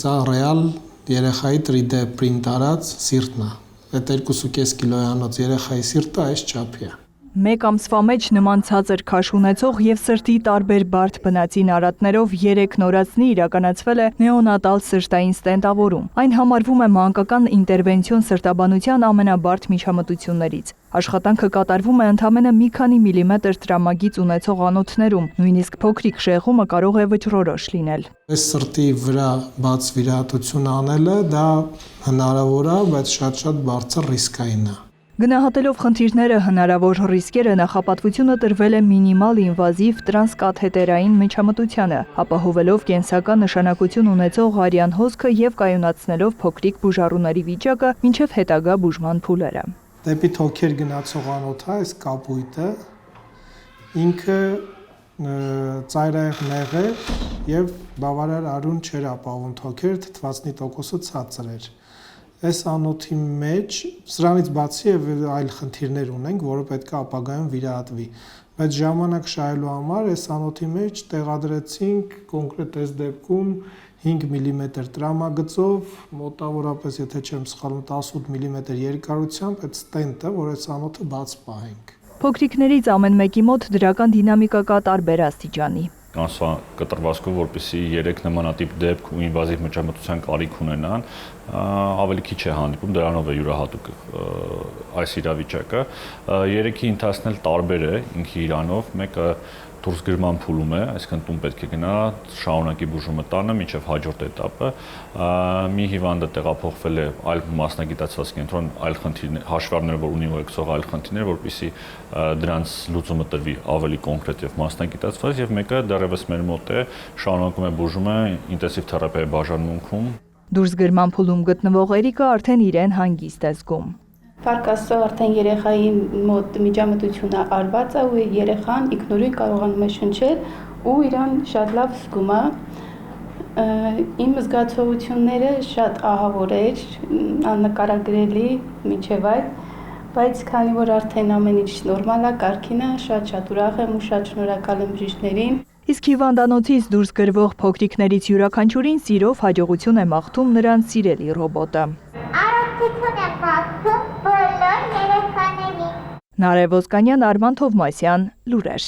Սա ռեալ երեխայի 3D print արած սիրտն է։ Այդ 2.5 կիլոյանոց երեխայի սիրտը այս չափի է։ Մեկ ամսվա մեջ նման ցածր քաշ ունեցող եւ սրտի տարբեր բարդ բնածին արատներով 3 նորածնի իրականացվել է նեոնատալ սրտային ստենտավորում։ Այն համարվում է մանկական ինտերվենցիոն սրտաբանության ամենաբարդ միջամտություններից։ Աշխատանքը կատարվում է ընդամենը մի քանի միլիմետր տրամագիծ ունեցող անոթներում, նույնիսկ փոքրիկ շեղումը կարող է վճռորոշ լինել։ Այս սրտի վրա բաց վիրահատություն անելը դա հնարավոր է, բայց շատ բարձր ռիսկային է։ Գնահատելով խնդիրները, հնարավոր ռիսկերը, նախապատվությունը տրվել է մինիմալ ինվազիվ տրանսկաթետերային միջամտությանը, ապահովելով կենսական նշանակություն ունեցող արյան հոսքը եւ կայունացնելով փոքրիկ բուժառուների վիճակը մինչեւ հետագա բուժման փուլերը։ Դեպի թոքեր գնացող անոթը, այս կապույտը, ինքը ծայրահեղ նեղ է եւ բավարար արյուն չէր ապահովում թոքերը, թթվածնի տոկոսը ցածր էր։ Այս անոթի մեջ սրանից բացի այլ խնդիրներ ունենք, որը պետք է ապագայում վիրահատվի, բայց ժամանակ շահելու համար այս անոթի մեջ տեղադրեցինք կոնկրետ այս դեպքում 5 մմ տրամագծով, մոտավորապես, եթե չեմ սխալվում, 18 մմ երկարությամբ այդ ստենտը, որ այս անոթը բաց պահենք։ Փոքրիկներից ամեն մեկի մոտ դրական դինամիկա կա տարբեր աստիճանի։ Կանսվա կտրվածքով, որպեսզի 3 նմանատիպ դեպք ու ինվազիվ միջամտության կարիք ունենան, ավելի քիչ է հանդիպում, դրանով է յուրահատուկ այս իրավիճակը։ 3-ի ընթացնել տարբեր է ինքը իրանով, մեկը դուրսգրման փուլում է, այսինքն տուն պետք է գնա, շարունակի բուժումը տանը մինչև հաջորդ этаպը։ Մի հիվանդը տեղափոխվել է այլ մասնագիտացված կենտրոն, այլ խնդիրներ, հաշվառներ, որ ունի ուղեկցող այլ խնդիրներ, որպեսզի դրանց լուծումը տրվի ավելի կոնկրետ եւ մասնագիտացված, եւ մեկը դեռևս մեր մոտ է, շարունակում է բուժումը ինտենսիվ թերապիայի բաժանմունքում։ Դուրսգրման փուլում գտնվող Էրիկը արդեն իրեն հանգիստ է զգում։ Փառք Աստծո, արդեն երեխայի մոտ միջամտությունը արված է ու երեխան ինքնուրույն կարողանում է շնչել ու իրան շատ լավ զգում է։ Իմ զգացողությունները շատ ահավոր էր, աննկարագրելի մինչև այդ, բայց քանի որ արդեն ամեն ինչ նորմալ է, կարգին է, շատ ուրախ եմ ու շատ շնորհակալ եմ բժիշկներին։ Իսկ հիվանդանոցից դուրս գրվող փոքրիկներից յուրաքանչյուրին սիրով հաջողություն է մաղթում նրանց սիրելի ռոբոտը։ Նարեկ Ոսկանյան, Արման Թովմասյան, Լուրեր։